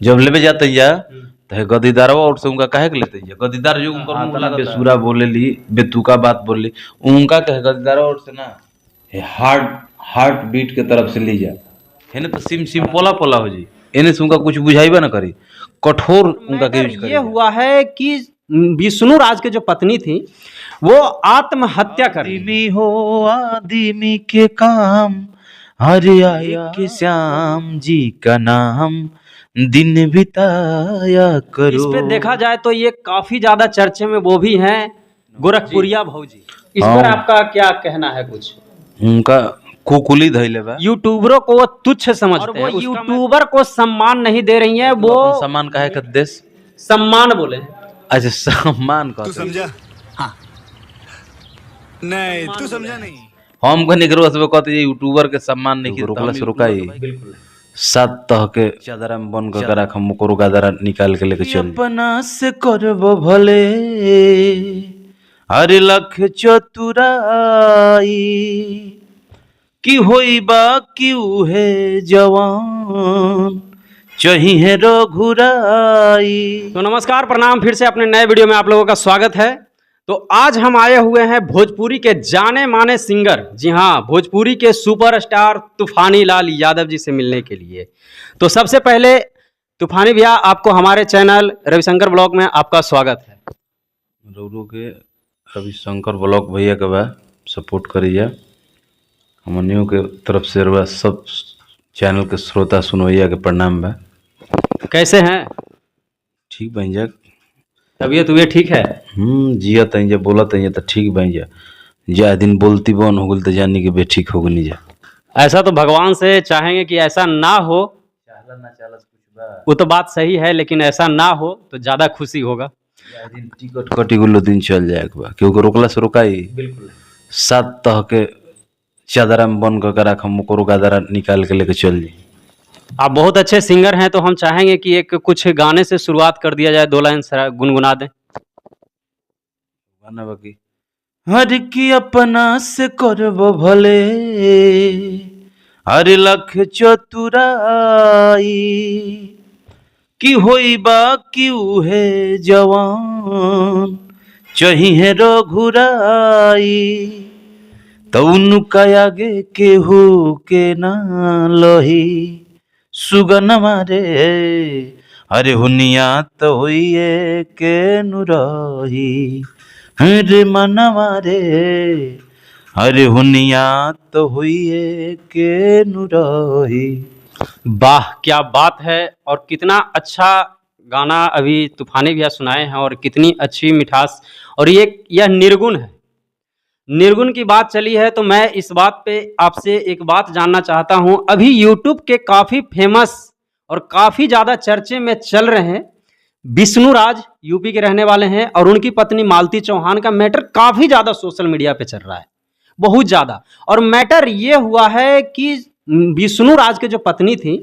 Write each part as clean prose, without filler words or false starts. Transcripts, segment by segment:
जब लेवे जाते या तो गदीदारवा और से उनका कहे के लेते या गदीदार जो उनका मुंह लगा बेसुरा बोले ली बेतुका बात बोली उनका कहे गदीदारवा और से ना हार्ट बीट के तरफ से ली जा है ना तो सिम पोला पोला हो जी इन्हें से उनका कुछ बुझाइबा ना करी कठोर उनका के यूज ये हुआ है कि विष्णु राज के जो पत्नी थी वो आत्महत्या कर ली। आदमी हो आदमी के काम हरे आया के श्याम जी का नाम दिन बिताया करो। इस पे देखा जाए तो ये काफी ज्यादा चर्चे में वो भी हैं गोरखपुरिया भौजी। इस पर आपका क्या कहना है कुछ? उनका कुकुली धैले बा यूट्यूबरों को वो तुच्छ समझते हैं, यूट्यूबर को सम्मान नहीं दे रही हैं वो। सम्मान का है का देश सम्मान बोले अच्छा सम्मान का तू समझा? हाँ नहीं तू समझा नहीं। हम कने करो सब कहते ये यूट्यूबर के सम्मान नहीं की रोकला से रुकाई बिल्कुल सात तह के चादरा में बन कर रख हम को गादरा निकाल के लेके चल अपना से करबो भले हरे लख चतुराई की होई बा क्यों है जवान चाहिए रघुराई। तो नमस्कार प्रणाम, फिर से अपने नए वीडियो में आप लोगों का स्वागत है। तो आज हम आए हुए हैं भोजपुरी के जाने माने सिंगर, जी हाँ, भोजपुरी के सुपरस्टार तूफानी लाल यादव जी से मिलने के लिए। तो सबसे पहले तूफानी भैया, आपको हमारे चैनल रविशंकर ब्लॉग में आपका स्वागत है। रौरो के रविशंकर ब्लॉग भैया के बा सपोर्ट करिए, हमनियों के तरफ से रवा सब चैनल के श्रोता सुनवैया के प्रणाम बा। कैसे हैं? ठीक बन जा, तबीयत हुए ठीक है? जियत है बोलत है तो ठीक बन जा दिन बोलती बन हो गल तो जानी के बे ठीक हो गई जा। ऐसा तो भगवान से चाहेंगे कि ऐसा ना हो, वो तो बात सही है, लेकिन ऐसा ना हो तो ज्यादा खुशी होगा। दिन टिकट कटी गुलो दिन चल जाए क्योंकि रोकला से रुकाई बिल्कुल सात तह के चादरा में बन कर रख हम को गादरा निकाल के लेके चल जाए। आप बहुत अच्छे सिंगर हैं, तो हम चाहेंगे कि एक कुछ गाने से शुरुआत कर दिया जाए, 2 लाइन गुनगुना दें। गाना बाकी हर की अपना से करबो भले हर लख चतुराई की होई बा क्यों है जवान चाहिए रघुराई तउनु आगे केहू के ना लही सुगन मारे अरे हुनिया तो होइए के नुरही हरे मन मारे अरे हुनिया तो होइए के नुरही। वाह, क्या बात है! और कितना अच्छा गाना अभी तूफानी भैया सुनाए हैं, और कितनी अच्छी मिठास। और यह निर्गुण है। निर्गुण की बात चली है तो मैं इस बात पे आपसे एक बात जानना चाहता हूं। अभी यूट्यूब के काफी फेमस और काफी ज्यादा चर्चे में चल रहे हैं विष्णु राज, यूपी के रहने वाले हैं, और उनकी पत्नी मालती चौहान का मैटर काफी ज्यादा सोशल मीडिया पे चल रहा है, बहुत ज्यादा। और मैटर ये हुआ है कि विष्णु राज के जो पत्नी थी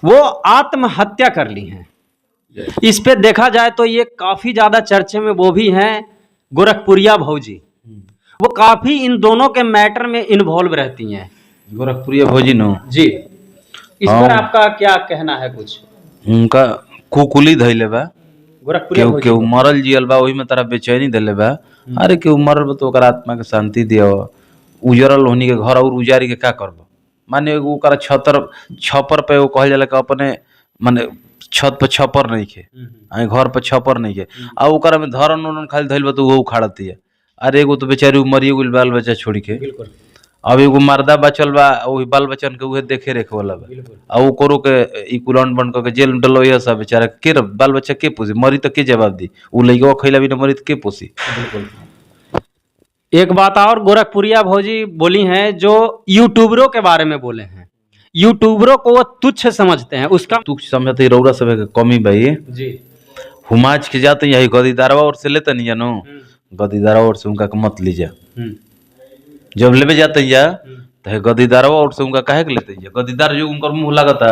वो आत्महत्या कर ली हैं। इस पे देखा जाए तो ये काफी ज्यादा चर्चे में वो भी हैं गोरखपुरिया भौजी। वो काफी इन दोनों के मैटर में इन्वॉल्व रहती हैं। गोरखपुरिया भौजी नो जी, इस पर आपका क्या कहना है कुछ? उनका कुकुली धैले बा, गोरखपुरिया भौजी केहू मरल जियल बा वही में तारा बेचैनी देले बा। अरे केहू मरल बा तो ओकर आत्मा के शांति दियो, उजरल होनी के घर और उजारी के का करबो। माने एगो ओकरा छपर पे वो कहल जाला कि अपने माने छत पे छपर नहीं के घर पे छपर नहीं के आ ओकरा में धरन उरन खाली धैल बा तो वो उखाड़ती है। अरे एगो तो बेचारी मरिए गेल बाल बच्चा छोड़ के, बिल्कुल। अब एगो मर्दा बचल बा वही बाल बच्चन के उहे देखे रेखे वाला बा, आ वो करो के ई कुलान बन के जेल में डलो ये सब बेचारा के बाल बच्चा के पोसी, मरी तो के जवाब दी, उ लइका खइला भी न मरी तो के पोसी। बिल्कुल। एक बात और गोरखपुरिया भौजी बोली हैं जो यूट्यूबरों के बारे में बोले हैं, यूट्यूबरों को वो तुच्छ समझते हैं, उसका तुच्छ समझते रौरा सब के कमी भाई जी। हुमाच के जाते यही गदीदारवा और से लेते नहीं जानो, गदीदारवा और से उनका मत लीजा। जब लेवे जाते या तो गदीदारवा और से उनका कहे के लेते या गदीदार जो उनका मुंह लगता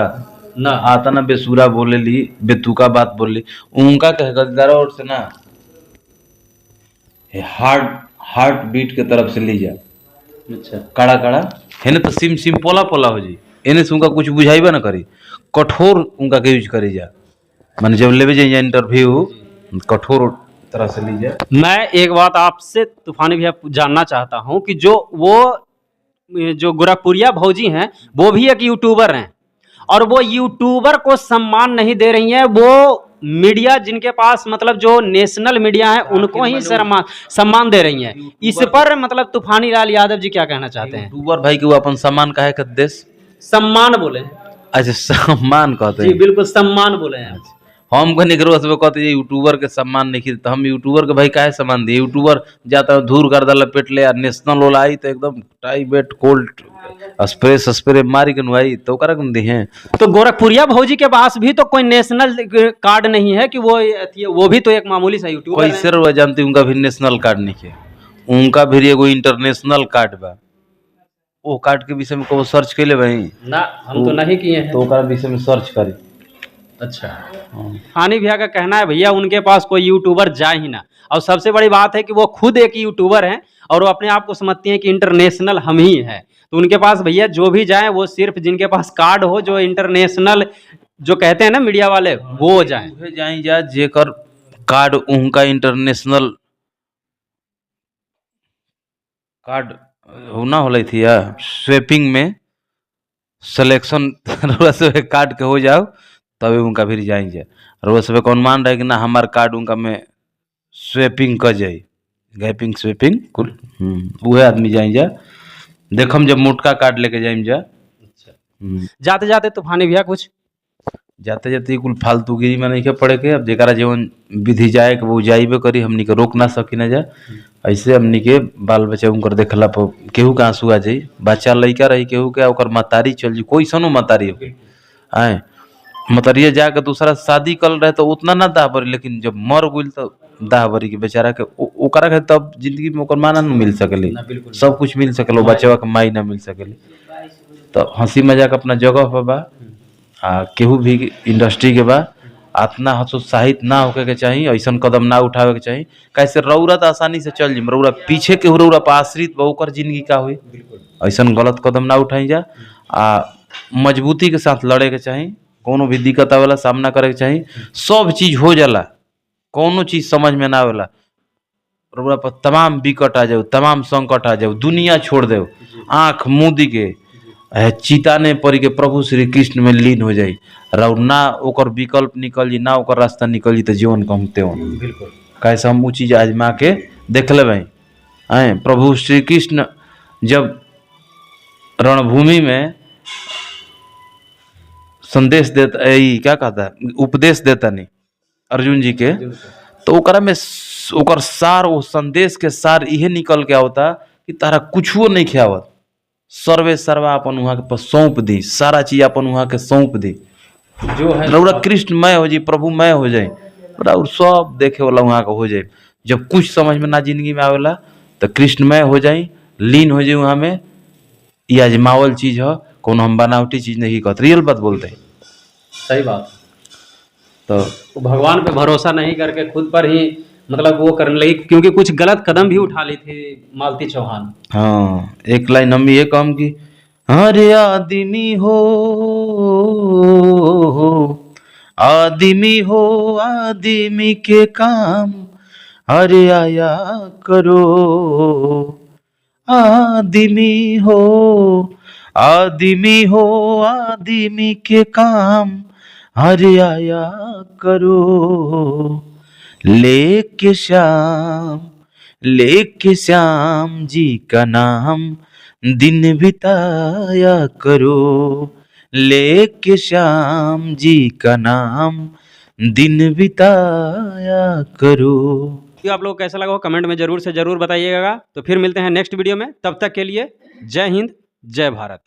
ना आता ना बेसुरा बोले ली बेतुका बात बोली उनका कहे गदीदारवा और से ना हार्ट बीट के तरफ से ली जा। अच्छा, कड़ा कड़ा है ना तो सिम पोला पोला हो जी, इन्हें से उनका कुछ बुझाइबा ना करी कठोर उनका के यूज करी जा। मैंने जब लेवे जाइए इंटरव्यू कठोर तरह से लीजिए। मैं एक बात आपसे तूफानी भैया जानना चाहता हूं कि जो गोरखपुरिया भौजी हैं वो भी एक यूट्यूबर हैं और वो यूट्यूबर को सम्मान नहीं दे रही हैं, वो मीडिया जिनके पास मतलब जो नेशनल मीडिया है उनको ही सम्मान दे रही हैं। इस पर मतलब तूफानी लाल यादव जी क्या कहना चाहते हैं? यूट्यूबर भाई के वो अपन सम्मान काहे कर देश? सम्मान बोले हैं। अच्छा सम्मान कहते जी हैं। बिल्कुल सम्मान बोले हैं। हम को निकरो सब कहते हैं यूट्यूबर के सम्मान नहीं की, तो हम यूट्यूबर के भाई काहे सम्मान दिए? यूट्यूबर जाता धूर गर्दा लपेट ले और नेशनल वाला आई तो एकदम टाई बेट कोल्ड स्प्रे मारी के नुआई तो ओकरा के दिए। तो गोरखपुरिया भौजी के पास भी तो कोई नेशनल कार्ड नहीं है कि वो भी तो एक मामूली सा यूट्यूबर कैसे रहुआ जानती उनका भी नेशनल कार्ड नहीं है? उनका भी एगो इंटरनेशनल कार्ड बा। वो कार्ड के विषय में को सर्च कर ले भाई ना, हम तो नहीं किए हैं। तो ओकरा विषय में सर्च करी। अच्छा, हानि भैया का कहना है भैया उनके पास कोई यूट्यूबर जाए ही ना, और सबसे बड़ी बात है कि वो खुद एक यूट्यूबर हैं और वो अपने आप को समझती हैं कि इंटरनेशनल हम ही हैं। तो उनके पास भैया जो भी जाए वो सिर्फ जिनके पास कार्ड हो, जो इंटरनेशनल जो कहते हैं ना मीडिया वाले, वो जाए जाए जा जेकर कार्ड उनका इंटरनेशनल कार्ड होना होले थी या स्वेपिंग में सिलेक्शन कार्ड के हो जाओ तभी उनका भी जाएंगे। और वो सब कौन मान रहा है कि ना हमार कार्ड उनका में स्वेपिंग कर जाए, गैपिंग स्वेपिंग कुल वह आदमी जाएंगे। देखम जब मोटका कार्ड लेके जाए जा। जाते जाते तूफानी भैया कुछ जाते जाते कुल फालतूगिरी में नहीं के पड़े के। अब जरा जीवन विधि जाए के वो जाइबे करी, हमनी के रोक ना सकी ना जा। ऐसे हमनी के बाल बच्चा उनकर देखला पर केहू के आंसू आ जाई। बच्चा लड़का रही केहू के ओकर मतारी चल जी, कोई सनो मतारी हो आए मतरिया जाके दूसरा शादी कल रहे तो उतना ना दाह बरी, लेकिन जब मर गई तो दाह बरी के बेचारा के ओकरा के तब जिंदगी में ओकर माना न मिल सकले, सब कुछ मिल सकल, बच्चा के माई ना मिल सकले। तो हंसी मजाक अपना जगह पर बा। केहू भी इंडस्ट्री के बा इतना हतोत्साहित ना होके के चाहिए, ऐसा कदम ना उठावे के चाहिए। कैसे रौरा तो आसानी से चल जी, रौरा पीछे के रौरा पर आश्रित बा ओकर जिंदगी का हुई, ऐसा गलत कदम ना उठाई जा। मजबूती के साथ लड़े के चाहिए, कोनो भी दिक्कत आवेला सामना करे के चाहिए। सब चीज हो जाला, कोनो चीज समझ में ना आवेला रौरा पर तमाम विकट आ जाओ, तमाम संकट आ जाओ, दुनिया छोड़ दो, आंख मूदी के चिताने पड़ी के प्रभु श्री कृष्ण में लीन हो जाई। और ना ओकर विकल्प निकल जी, ना ओकर रास्ता निकल जी तो जीवन कहते हो। कैसे हम वो चीज आजमा के देख ले भाई। प्रभु श्री कृष्ण जब रणभूमि में संदेश देता क्या कहता है उपदेश देता नहीं अर्जुन जी के, तो ओकरा में ओकर सार वो संदेश के सार इहे निकल के आवता कि तारा कुछो नहीं खियावत, सर्वे सर्वा अपन वहाँ के सौंप दी, सारा चीज अपन वहाँ के सौंप दी। जो है रौरा कृष्णमय हो जाए, प्रभुमय हो जाए, और सब देखे वाला वहाँ का हो जाए। जब कुछ समझ में ना जिंदगी में आवेला तो कृष्णमय हो जाए, लीन हो जाए वहाँ में। ये आजमावल चीज है, कोनो हम बनावटी चीज नहीं कहते, रियल बात बोलते हैं। सही बात। तो भगवान पे भरोसा नहीं करके खुद पर ही मतलब वो करने लगी, क्योंकि कुछ गलत कदम भी उठा ली थी मालती चौहान। हाँ, एक लाइन हम ये काम की, अरे आदमी हो आदमी के काम, अरे आया करो आदमी हो आदमी के काम, अरे आया करो लेके श्याम जी का नाम दिन बिताया करो, लेके श्याम जी का नाम दिन बिताया करो। तो आप लोगों को कैसा लगा हो कमेंट में जरूर से जरूर बताइएगा। तो फिर मिलते हैं नेक्स्ट वीडियो में, तब तक के लिए जय हिंद जय भारत।